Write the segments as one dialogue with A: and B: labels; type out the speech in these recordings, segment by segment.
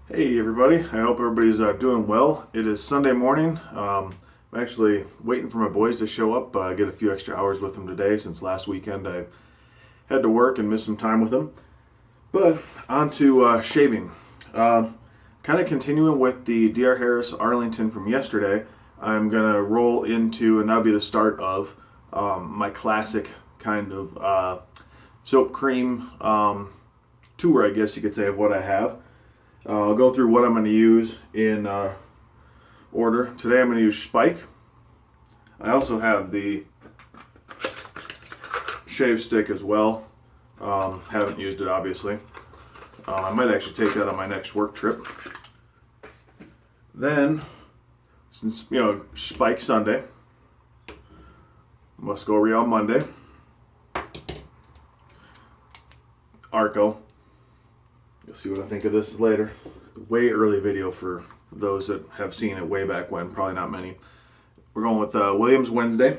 A: Hey everybody, I hope everybody's doing well. It is Sunday morning. I'm actually waiting for my boys to show up, get a few extra hours with them today since last weekend I had to work and miss some time with them. But on to shaving. Kind of continuing with the DR Harris Arlington from yesterday, I'm going to roll into, and that'll be the start of my classic kind of soap cream tour, I guess you could say, of what I have. I'll go through what I'm going to use in order. Today I'm going to use Speick. I also have the shave stick as well. Haven't used it obviously. I might actually take that on my next work trip. Then, since Speick Sunday, must go real Monday. Arco. You'll see what I think of this later. Way early video for those that have seen it way back when. Probably not many. We're going with Williams Wednesday.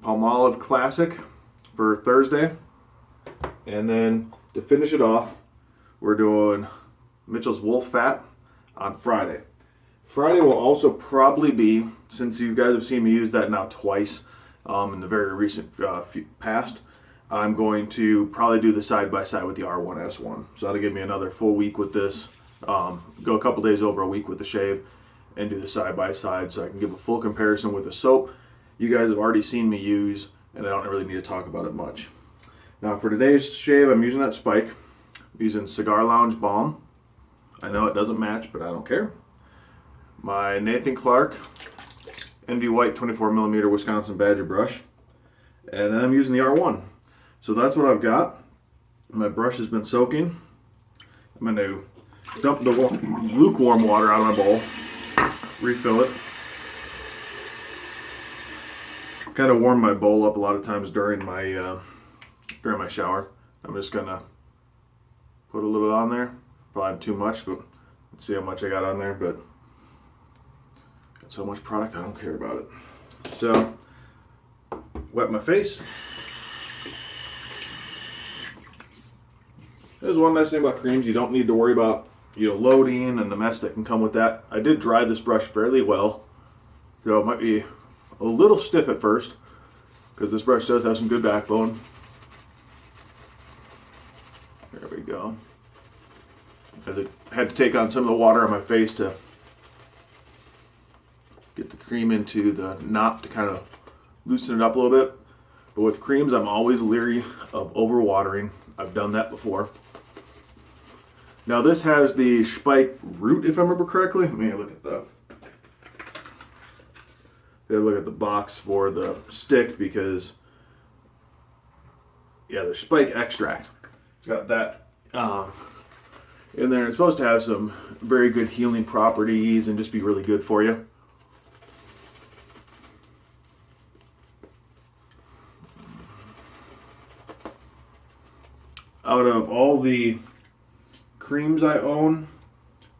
A: Palmolive Classic for Thursday. And then to finish it off, we're doing Mitchell's Wolf Fat on Friday. Friday will also probably be, since you guys have seen me use that now twice in the very recent past, I'm going to probably do the side-by-side with the R1S1. So that'll give me another full week with this. Go a couple days over a week with the shave and do the side-by-side so I can give a full comparison with the soap you guys have already seen me use, and I don't really need to talk about it much. Now for today's shave, I'm using that Speick. I'm using Cigar Lounge Balm. I know it doesn't match, but I don't care. My Nathan Clark ND White 24mm Wisconsin Badger brush. And then I'm using the R1. So that's what I've got. My brush has been soaking. I'm going to dump the lukewarm water out of my bowl, refill it. Kind of warm my bowl up a lot of times during my shower. I'm just going to put a little bit on there. Probably too much, but let's see how much I got on there. But got so much product, I don't care about it. So, wet my face. There's one nice thing about creams, you don't need to worry about loading and the mess that can come with that. I did dry this brush fairly well, so it might be a little stiff at first because this brush does have some good backbone. There we go. As I had to take on some of the water on my face to get the cream into the knot to kind of loosen it up a little bit. But with creams, I'm always leery of overwatering. I've done that before. Now this has the Speick root, if I remember correctly. Let me look at the box for the stick because, yeah, the Speick extract. It's got that in there. It's supposed to have some very good healing properties and just be really good for you. Out of all the creams I own,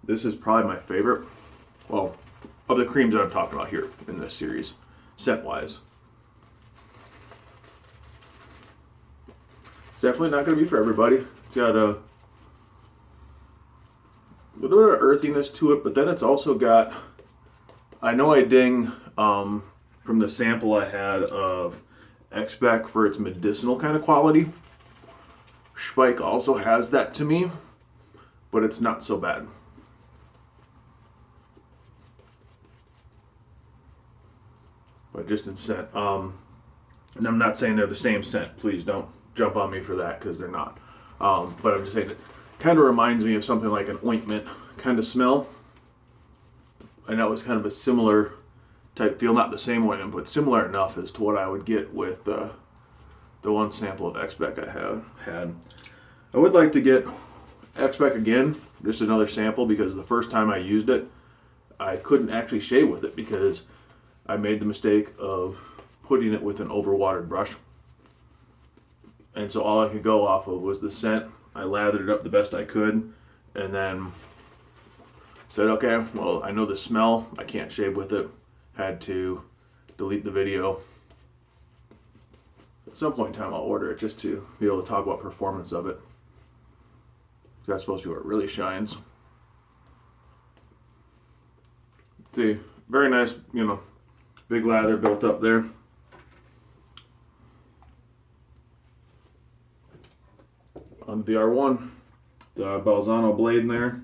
A: this is probably my favorite. Well, of the creams that I'm talking about here in this series, scent-wise. It's definitely not going to be for everybody. It's got a little bit of earthiness to it, but then it's also got, I know I ding from the sample I had of Speick for its medicinal kind of quality. Speick also has that to me, but it's not so bad. But just in scent. And I'm not saying they're the same scent. Please don't jump on me for that because they're not. But I'm just saying it kind of reminds me of something like an ointment kind of smell. I know it's kind of a similar type feel, not the same ointment, but similar enough as to what I would get with the one sample of Speick I have had. I would like to get Speick again, just another sample, because the first time I used it, I couldn't actually shave with it because I made the mistake of putting it with an overwatered brush. And so all I could go off of was the scent. I lathered it up the best I could and then said, okay, well, I know the smell. I can't shave with it. Had to delete the video. At some point in time, I'll order it just to be able to talk about performance of it. That's supposed to be where it really shines. See, very nice, big lather built up there. On the R1, the Balzano blade in there.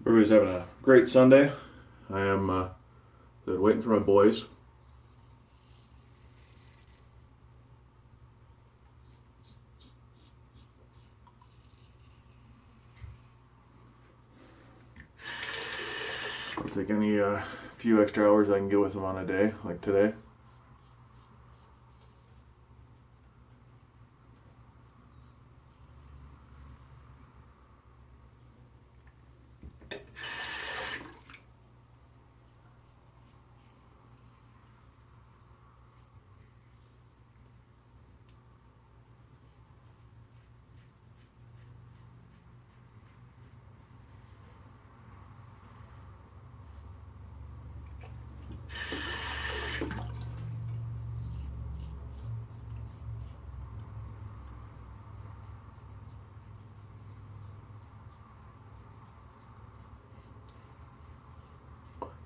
A: Everybody's having a great Sunday. I am waiting for my boys. I'll take any few extra hours I can get with them on a day, like today.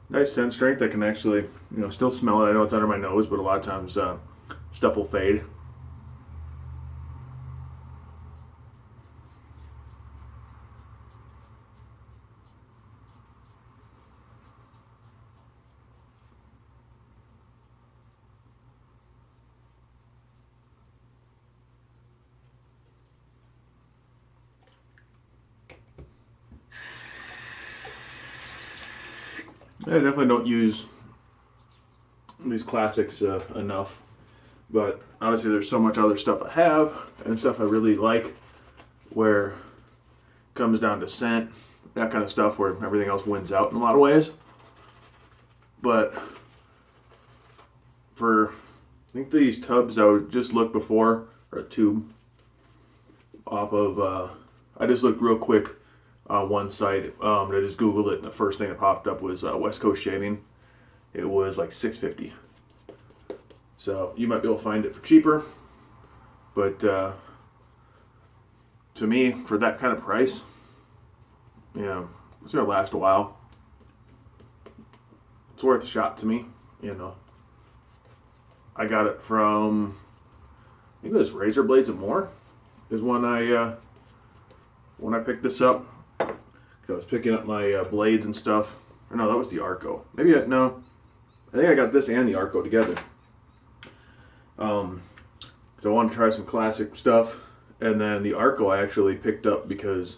A: Nice scent strength. I can actually, still smell it. I know it's under my nose, but a lot of times stuff will fade. I definitely don't use these classics enough, but obviously there's so much other stuff I have and stuff I really like where it comes down to scent, that kind of stuff where everything else wins out in a lot of ways. But for, I think these tubs I would just look before, or a tube off of, I just looked real quick on one site. I just Googled it, and the first thing that popped up was West Coast Shaving. It was like $6.50. So you might be able to find it for cheaper, but to me, for that kind of price, it's gonna last a while. It's worth a shot to me. I got it from, I think it was Razor Blades and More is when I picked this up. I was picking up my blades and stuff. Or no, that was the Arco. No. I think I got this and the Arco together. Because I wanted to try some classic stuff. And then the Arco I actually picked up because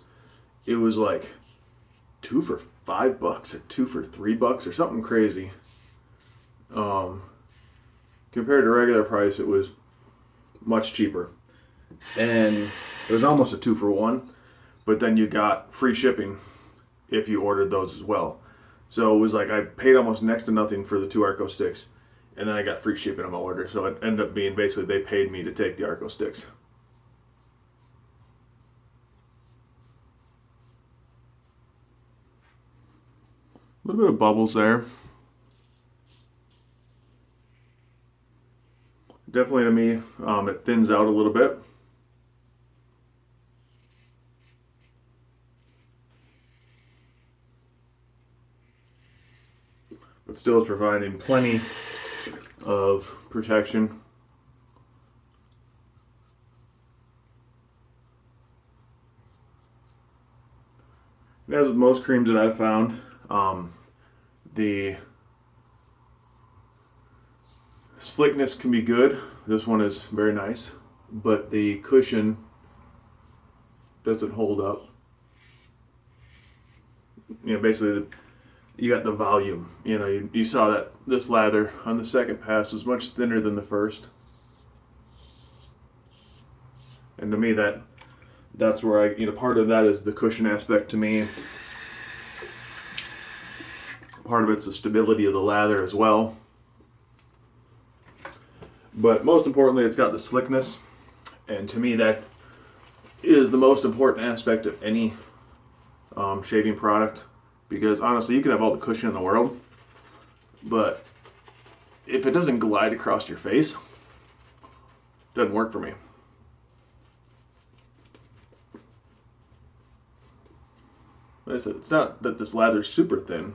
A: it was like 2 for $5 or 2 for $3 or something crazy. Compared to regular price, it was much cheaper. And it was almost a 2 for 1. But then you got free shipping if you ordered those as well. So it was like I paid almost next to nothing for the 2 Arco sticks, and then I got free shipping on my order. So it ended up being basically they paid me to take the Arco sticks. A little bit of bubbles there. Definitely to me, it thins out a little bit. But still is providing plenty of protection. And as with most creams that I've found, the slickness can be good. This one is very nice, but the cushion doesn't hold up. Basically you got the volume. You saw that this lather on the second pass was much thinner than the first. And to me that's where part of that is the cushion aspect to me. Part of it's the stability of the lather as well. But most importantly, it's got the slickness. And to me, that is the most important aspect of any shaving product, Because honestly, you can have all the cushion in the world, but if it doesn't glide across your face, it doesn't work for me. Like I said, it's not that this lather's super thin.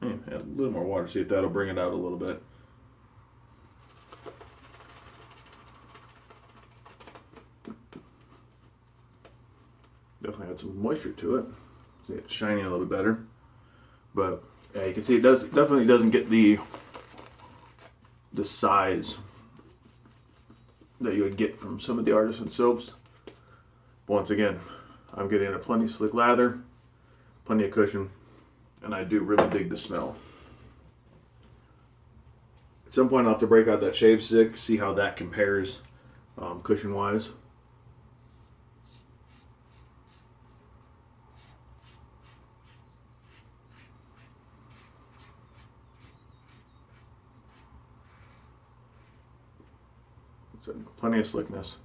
A: Add a little more water, see if that'll bring it out a little bit. Definitely had some moisture to it. See, it's shining a little bit better. But yeah, you can see it definitely doesn't get the size that you would get from some of the artisan soaps. But once again, I'm getting a plenty slick lather, plenty of cushion, and I do really dig the smell. At some point I'll have to break out that shave stick, see how that compares cushion wise. So plenty of slickness.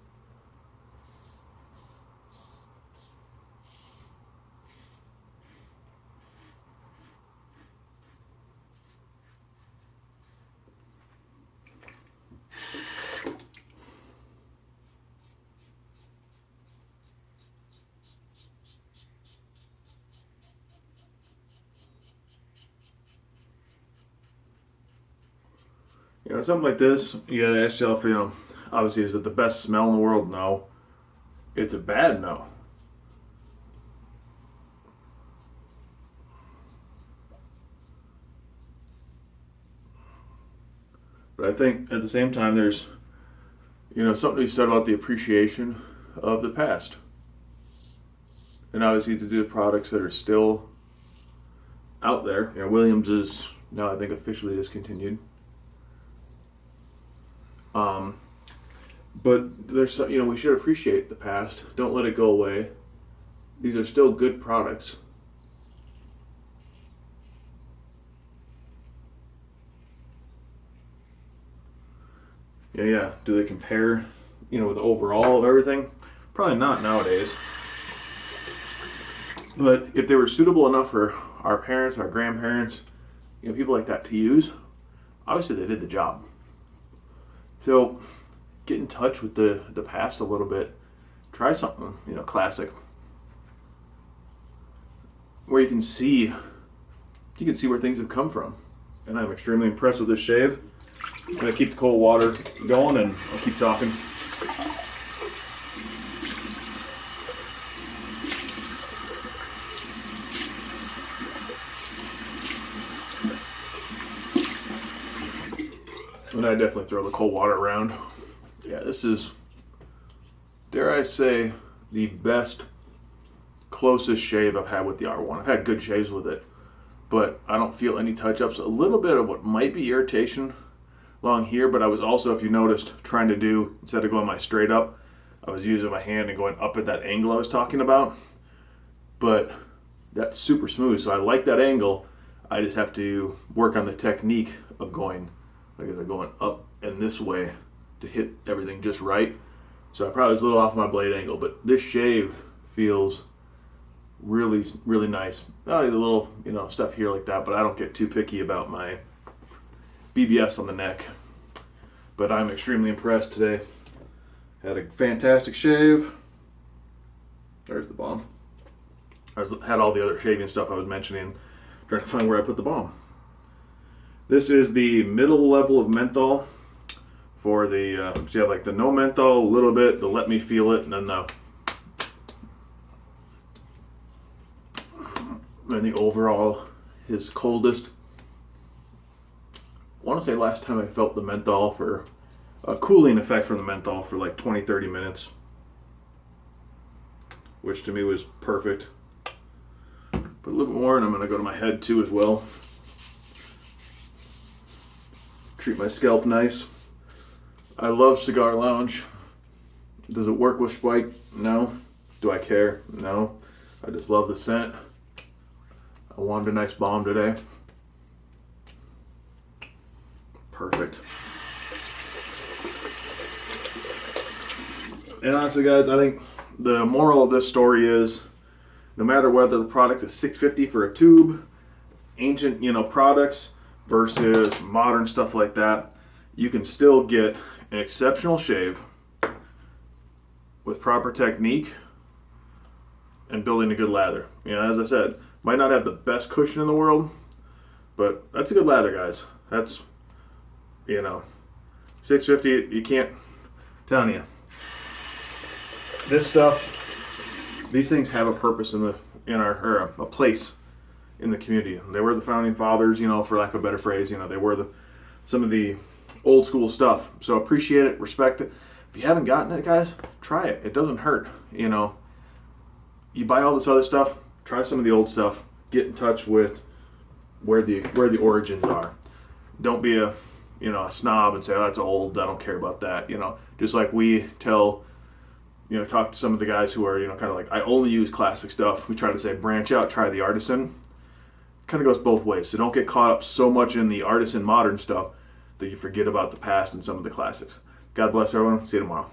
A: You know, something like this, you gotta ask yourself, you know, obviously, is it the best smell in the world? No. It's a bad no. But I think at the same time, there's, you know, something to be said about the appreciation of the past. And obviously to do products that are still out there. You know, Williams is now, I think, officially discontinued. But there's, you know, we should appreciate the past. Don't let it go away. These are still good products. Yeah. Do they compare, you know, with the overall of everything? Probably not nowadays. But if they were suitable enough for our parents, our grandparents, you know, people like that to use, obviously they did the job. So get in touch with the past a little bit. Try something, you know, classic, where you can see where things have come from. And I'm extremely impressed with this shave. I'm gonna keep the cold water going, and I'll keep talking. And I definitely throw the cold water around. Yeah, this is, dare I say, the best, closest shave I've had with the R1. I've had good shaves with it, but I don't feel any touch-ups. A little bit of what might be irritation along here, but I was also, if you noticed, trying to do, instead of going my straight up, I was using my hand and going up at that angle I was talking about. But that's super smooth, so I like that angle. I just have to work on the technique of going, like I said, going up and this way to hit everything just right. So I probably was a little off my blade angle, but this shave feels really, really nice. A little, you know, stuff here like that, but I don't get too picky about my BBS on the neck. But I'm extremely impressed today. Had a fantastic shave. There's the balm. Had all the other shaving stuff I was mentioning, trying to find where I put the balm. This is the middle level of menthol for the, so you have like the no menthol, a little bit, the let me feel it, and then the overall is coldest. I want to say last time I felt the menthol for a cooling effect from the menthol for like 20-30 minutes, which to me was perfect. Put a little bit more, and I'm going to go to my head too as well. Treat my scalp nice. I love Cigar Lounge. Does it work with Speick? No. Do I care? No. I just love the scent. I wanted a nice balm today. Perfect. And honestly, guys, I think the moral of this story is no matter whether the product is $6.50 for a tube, ancient, products versus modern stuff like that, you can still get an exceptional shave with proper technique and building a good lather. As I said, might not have the best cushion in the world, but that's a good lather, guys. That's, $6.50, you can't, telling you. This stuff, these things have a purpose a place in the community. They were the founding fathers, for lack of a better phrase. They were some of the old school stuff. So appreciate it, respect it. If you haven't gotten it, guys, try it. It doesn't hurt. You buy all this other stuff, try some of the old stuff. Get in touch with where the origins are. Don't be a snob and say, oh, that's old, I don't care about that. Just like we talk to some of the guys who are, kind of like, I only use classic stuff. We try to say, branch out, try the artisan. Kind of goes both ways. So don't get caught up so much in the artisan modern stuff that you forget about the past and some of the classics. God bless everyone. See you tomorrow.